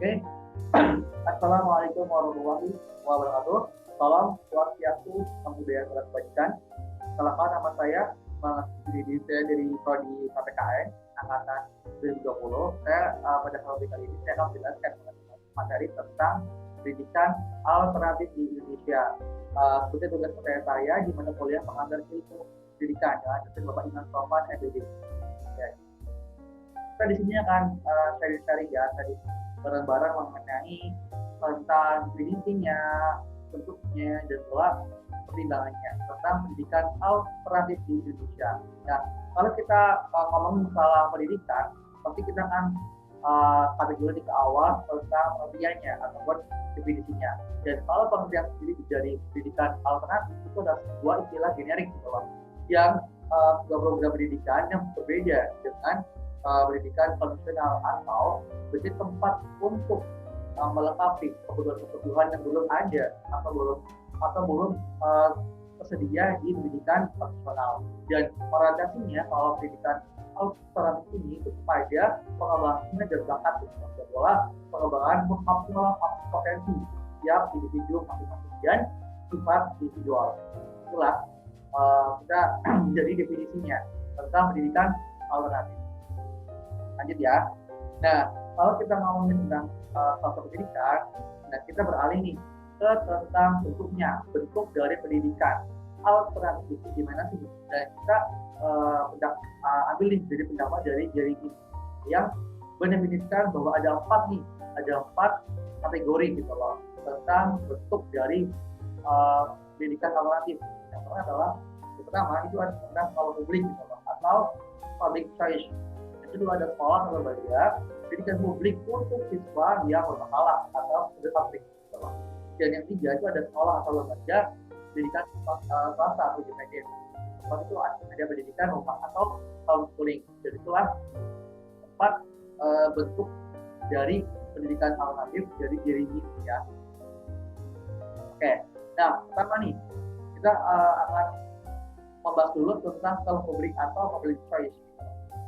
Oke, Assalamualaikum warahmatullahi wabarakatuh. Salam swastiastu, namo buddhaya, salam kebajikan. Kenalkan nama saya Didi, saya dari Prodi KPKN angkatan 2020. Pada kali ini saya akan menjelaskan materi tentang pendidikan alternatif di Indonesia. Seperti tugas saya di mana kuliah mengambil ilmu pendidikan dengan dosen Bapak Iman Sofan MPD. Kita di sini akan sharing-sharing ya tadi bareng-bareng mengenai tentang definisinya, bentuknya, dan pula pertimbangannya tentang pendidikan alternatif di Indonesia. Nah, kalau kita ngomong masalah pendidikan, pasti kita akan kategori ke awal tentang pengertiannya ataupun definisinya. Dan kalau pengertian sendiri dari pendidikan alternatif itu adalah sebuah istilah generik gitu loh, yang program pendidikan yang berbeda dengan pendidikan konvensional atau menjadi tempat untuk melengkapi kebutuhan-kebutuhan yang belum ada atau belum tersedia di pendidikan konvensional. Dan orientasinya kalau pendidikan alternatif ini itu kepada pengembangan minat dan bakat adalah pengembangan mengoptimalkan potensi setiap individu masing-masing dan sifat individual. Itulah kita menjadi definisinya tentang pendidikan alternatif. Lanjut ya. Nah, kalau kita ngomongin tentang faktor pendidikan, nah kita beralih nih ke tentang bentuknya, bentuk dari pendidikan alternatif itu gimana sih? Dan kita ambil nih dari pendapat dari Jerry yang mendefinisikan bahwa ada empat kategori gitu loh tentang bentuk dari pendidikan alternatif. Yang pertama itu ada tentang sekolah publik gitu loh, atau public choice. Kedua ada sekolah atau lembaga pendidikan publik untuk siswa yang bermasalah atau student public. Dan yang tiga itu ada sekolah atau lembaga pendidikan swasta atau independen. Seperti itu ada pendidikan rumah atau homeschooling. Jadi itulah empat bentuk dari pendidikan alternatif dari diri ini ya. Oke, nah pertama nih kita akan membahas dulu tentang sekolah publik atau public choice.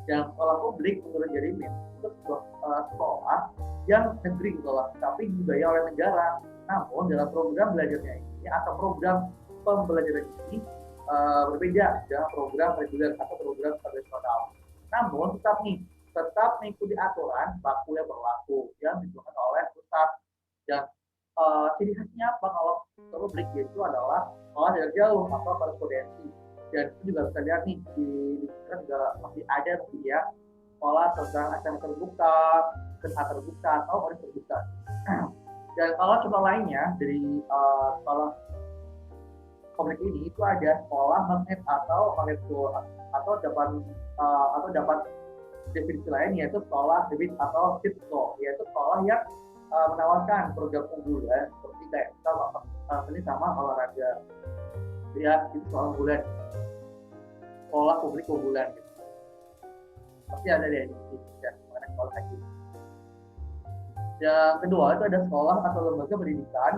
Dan sekolah publik menurut Jeremy itu sebuah sekolah yang negeri gitu lah, tapi dibayar oleh negara. Namun dalam program belajarnya ini atau program pembelajaran ini berbeda dengan program reguler atau program tradisional. Namun tetap mengikuti aturan baku yang berlaku yang ditentukan oleh pusat. Dan ciri khasnya apa kalau sekolah publik itu adalah sekolah jarak jauh atau korespondensi. Dan itu juga bisa lihat nih di juga masih ada ya sekolah tentang SMK terbuka, SMA terbuka atau ORIS terbuka. Dan kalau contoh lainnya dari sekolah publik ini itu ada sekolah magnet atau magnet school atau dapat definisi lain yaitu sekolah debit atau fit school, yaitu sekolah yang menawarkan program unggulan seperti kayak ini sama olahraga ya, itu sekolah unggulan, sekolah publik unggulan gitu. Pasti ada deh di mengenai sekolah haji. Yang kedua itu ada sekolah atau lembaga pendidikan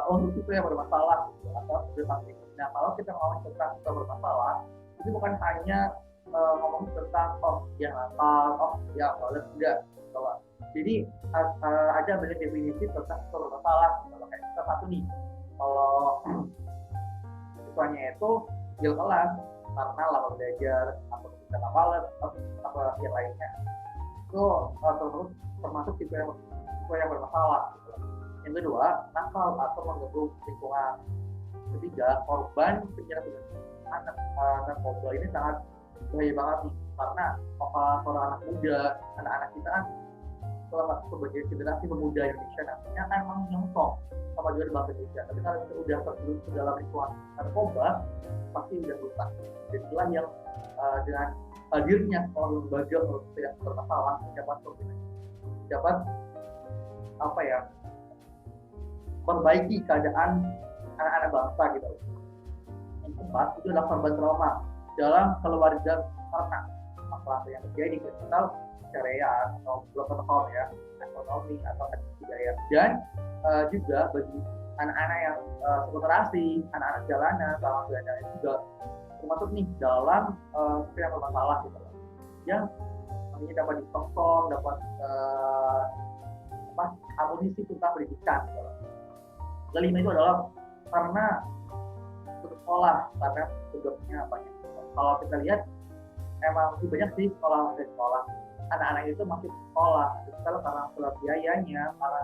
untuk siswa yang bermasalah gitu, atau student public. Nah, kalau kita ngomong tentang siswa bermasalah, itu bukan hanya ngomong tentang yang nakal, yang boleh tidak. Jadi ada banyak definisi tentang siswa bermasalah. Kalau kayak kita satu nih, kalau siswanya itu gil kelas karena lama belajar atau tidak males atau yang lainnya, itu termasuk tipe yang bermasalah. Yang kedua, nakal atau mengganggu lingkungan. Ketiga, korban penyalahgunaan anak narkoba ini sangat bahaya banget nih, karena seorang anak muda, anak-anak kita kan salah satu sebagai generasi pemuda Indonesia nantinya kan memang nyongsong sama juga bangsa Indonesia. Tapi kalau kita udah terjun ke dalam lingkungan narkoba, pasti udah rusak. Dan itulah yang dengan hadirnya sekolah lembaga tidak bermasalah dapat memperbaiki keadaan anak-anak bangsa gitu. Yang keempat itu adalah korban trauma dalam keluarga karena masalah yang terjadi misal syariah atau broken home ya, ekonomi atau budaya. Dan juga bagi anak-anak yang sekulturasi, anak-anak jalanan, sama jalanan juga termasuk nih dalam yang bermasalah gitu, yang dapat ditongkong, dapat kondisi tentang pendidikan. Kelima itu adalah karena sekolah, karena tugasnya banyak. Kalau kita lihat emang masih banyak sih sekolah anak-anak itu masih sekolah, kalau karena pola biayanya, karena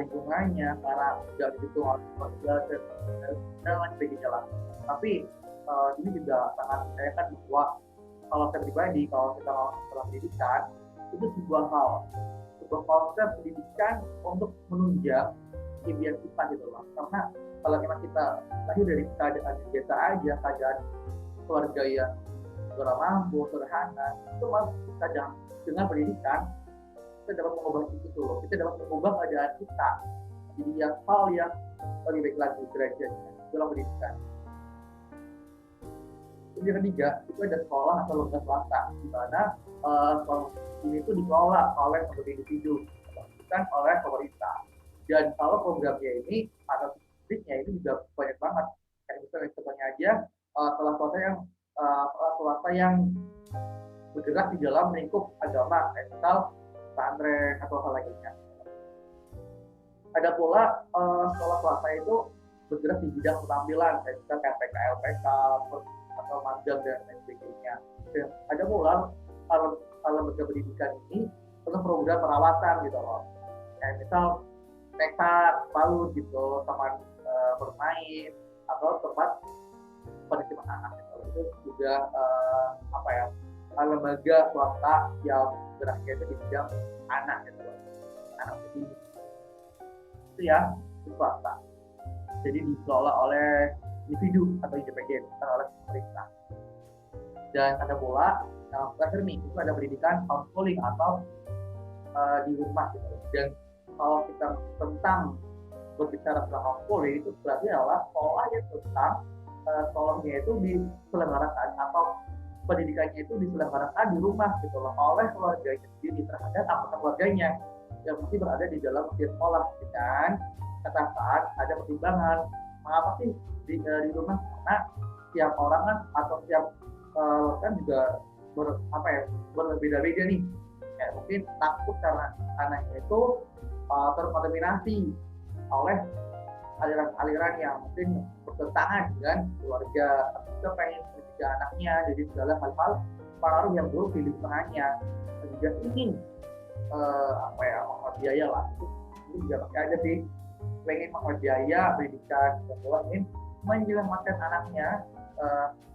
lingkungannya, karena tidak didukung oleh keluarga dan lain sebagainya lah. Tapi ini juga sangat mempercayakan bahwa kalau saya pribadi, kalau kita mau sekolah pendidikan, itu sebuah konsep pendidikan untuk menunjang impian kita gitu loh. Karena kalau memang kita lahir dari keadaan biasa aja, keadaan keluarga yang kurang mampu, sederhana, itu malah kita dengan pendidikan kita dapat mengubah itu loh. Kita dapat mengubah keadaan kita jadi hal yang lebih baik lagi derajatnya dalam pendidikan. Yang ketiga itu ada sekolah atau lembaga swasta, di mana sekolah ini itu dikelola oleh satu individu, bukan oleh pemerintah. Dan kalau programnya ini atau bisnisnya ini juga banyak banget. Kayak misalnya contohnya aja sekolah swasta yang bergerak di dalam lingkup agama, misal pesantren atau hal lainnya. Ada pula sekolah swasta itu bergerak di bidang keterampilan, kayak PKLPK atau magang dan lain sebagainya. Dan ada pula lembaga pendidikan ini untuk program perawatan gitu loh. Kayak misal TK, PAUD gitu, taman bermain atau tempat penitipan anak gitu. Itu juga lembaga swasta yang geraknya itu di bidang anak gitu loh. Anak ini. Itu ya, itu swasta. Jadi dikelola oleh individu atau independen, bukan oleh pemerintah. Dan ada pula yang terakhir nih, itu ada pendidikan homeschooling atau di rumah gitu. Dan kalau kita tentang berbicara tentang homeschooling, itu berarti adalah sekolah yang tentang sekolahnya itu diselenggarakan atau pendidikannya itu diselenggarakan di rumah gitu loh, oleh keluarganya sendiri terhadap anggota keluarganya yang masih berada di dalam sekolah. Dengan catatan ada pertimbangan mengapa sih di rumah, karena tiap orang kan atau tiap kan juga berbeda-beda nih. Kayak mungkin takut karena anaknya itu terkontaminasi oleh aliran-aliran yang mungkin bertentangan dengan keluarga, atau juga pengen menjaga anaknya jadi segala hal-hal pengaruh yang buruk di lingkungannya, dan juga ingin menghemat biaya lah. Itu juga pasti ada sih, pengen menghemat biaya pendidikan, bahwa ingin menyelamatkan anaknya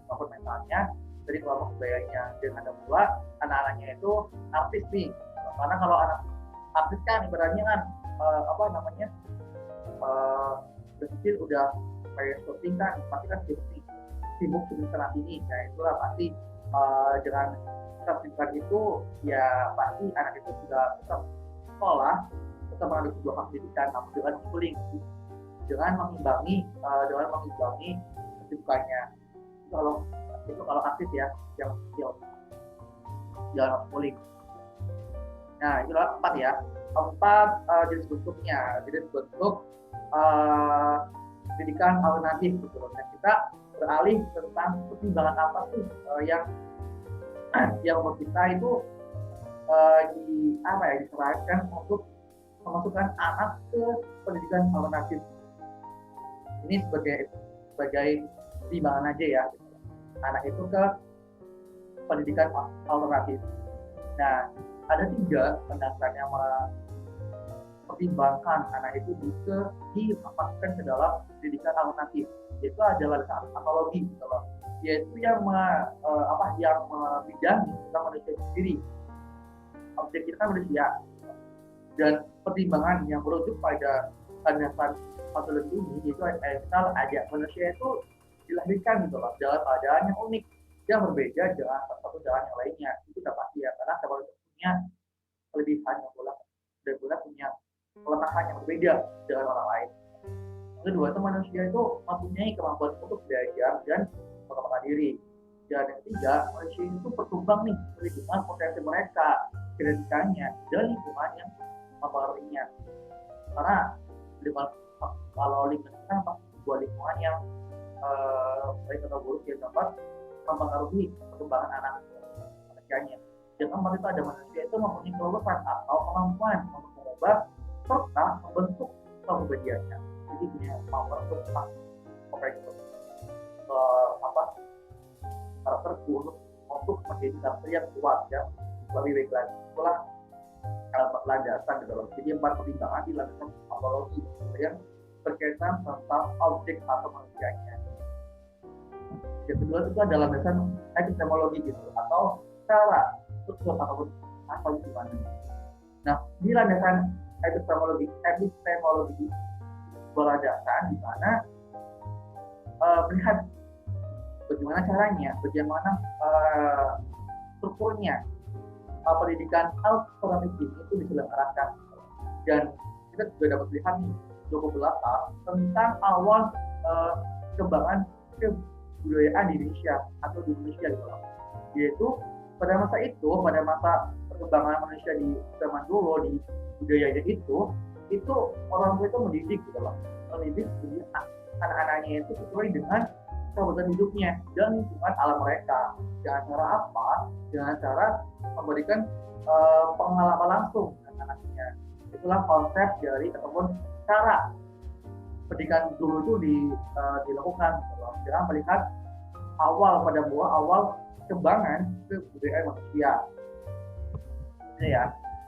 maupun mentalnya dari kelompok budayanya. Dan ada pula anak-anaknya itu artis nih, karena kalau anak artis kan ibaratnya kan kecil udah kayak syuting kan, pasti kan sibuk dengan sana sini. Nah itulah pasti dengan kesibukan itu ya pasti anak itu sudah tetap sekolah, tetap mengambil sebuah hak pendidikan, namun dengan schooling, dengan mengimbangi kesibukannya. Itu kalau aktif ya, yang kecil jangan schooling. Nah itulah 4 ya, 4 jenis bentuknya. Jadi bentuk pendidikan alternatif gitu loh. Nah kita beralih tentang pertimbangan apa sih yang menurut kita itu diserahkan untuk memasukkan anak ke pendidikan alternatif. Ini sebagai pertimbangan aja ya, anak itu ke pendidikan alternatif. Nah ada 3 pendasar yang mempertimbangkan anak itu dimasukkan ke dalam pendidikan alternatif. Itu adalah antologi gitu loh, yaitu yang membidangi tentang manusia sendiri. Objek kita kan manusia, dan pertimbangan yang merujuk pada landasan patologi ini itu misal aja manusia itu dilahirkan gitu loh dalam keadaan yang unik, yang berbeda dengan satu dengan yang lainnya. Itu sudah pasti ya, karena setiap manusia punya kelebihan yang punya kelemahan yang berbeda dengan orang lain. Kedua itu manusia itu mempunyai kemampuan untuk belajar dan mengembangkan diri. Dan yang ketiga, manusia itu berkembang nih dengan potensi mereka, genetikanya dan lingkungan yang mempengaruhinya. Karena kalau lingkungan kan sebuah lingkungan yang baik atau buruk yang dapat mempengaruhi perkembangan anak manusianya. Dan keempat itu ada manusia itu mempunyai kelebihan atau kemampuan untuk mengubah serta membentuk kepribadiannya. Jadi punya kemampuan untuk apa karakterku untuk menjadi karakter yang kuat ya, lebih baik lagi. Itulah landasan gitu loh. Jadi 4 pertimbangan dilakukan apologi yang berkaitan tentang objek atau manusianya. Yang kedua itu adalah landasan epistemologi gitu, atau cara struktur ataupun apa gimana. Nah, di landasan epistemologi berlandasan di mana melihat bagaimana caranya, bagaimana strukturnya pendidikan alternatif ini itu diselenggarakan. Dan kita juga dapat lihat nih cukup belakang tentang awal kembangan kebudayaan di Indonesia atau di Indonesia gitu loh. Yaitu pada masa itu, pada masa perkembangan manusia di zaman dulu di budayanya itu orang tua itu mendidik gitu loh, mendidik anak-anaknya itu sesuai dengan kebutuhan hidupnya dan lingkungan alam mereka. Dengan cara apa? Dengan cara memberikan pengalaman langsung dengan anaknya. Itulah konsep dari ataupun cara pendidikan dulu itu dilakukan dengan melihat awal kembangan kebudayaan manusia. Ini ya.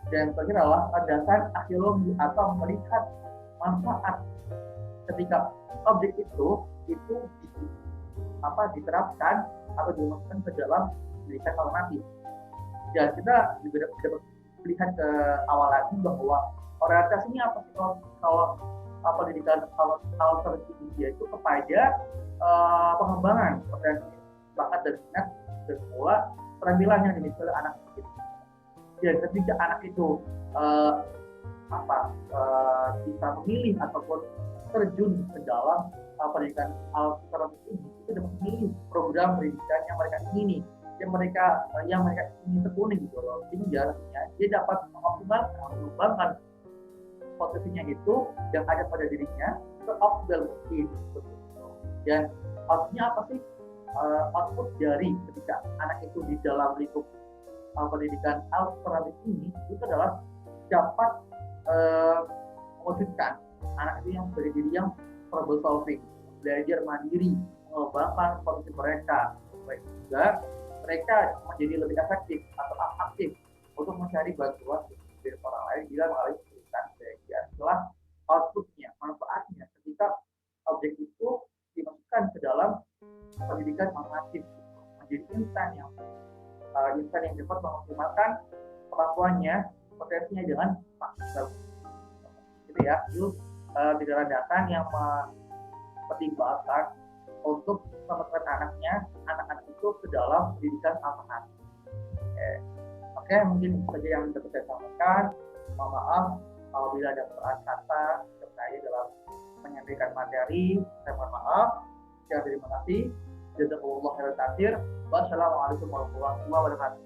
Dan terakhir adalah dasar arkeologi atau melihat manfaat ketika objek itu diterapkan atau dimasukkan ke dalam pendidikan alternatif. Dan kita juga dapat melihat ke awal lagi bahwa orientasinya apa sih kalau pendidikan alternatif itu kepada pengembangan potensi bakat dan minat dan pula keterampilan yang dimiliki oleh anak itu. Dan ketika anak itu bisa memilih ataupun terjun ke dalam pendidikan alternatif ini, itu dapat memilih program pendidikan yang mereka ingini, yang mereka ingin tekuni gitu loh. Sehingga dia dapat mengembangkan potensinya itu yang ada pada dirinya seoptimal mungkin. Dan outputnya apa sih? Output dari ketika anak itu di dalam lingkup pendidikan alternatif ini itu adalah dapat mewujudkan anak itu yang sebagai diri yang problem solving, belajar mandiri, mengembangkan potensi mereka, baik juga mereka menjadi lebih efektif atau aktif untuk mencari bantuan dari orang lain bila mengalami kesulitan belajar. Setelah outputnya, manfaatnya ketika objek itu dimasukkan ke dalam pendidikan alternatif, menjadi insan yang dapat mengoptimalkan kemampuannya, potensinya dengan maksimal. Gitu ya, itu tiga landasan yang mempertimbangkan untuk memasukkan anak-anak itu ke dalam pendidikan alternatif. Oke, mungkin saja yang dapat saya sampaikan. Mohon maaf apabila ada kesalahan kata terkait dalam menyampaikan materi. Saya mohon maaf. Terima kasih. Jazakumullah khairan katsir. Wassalamualaikum warahmatullahi wabarakatuh.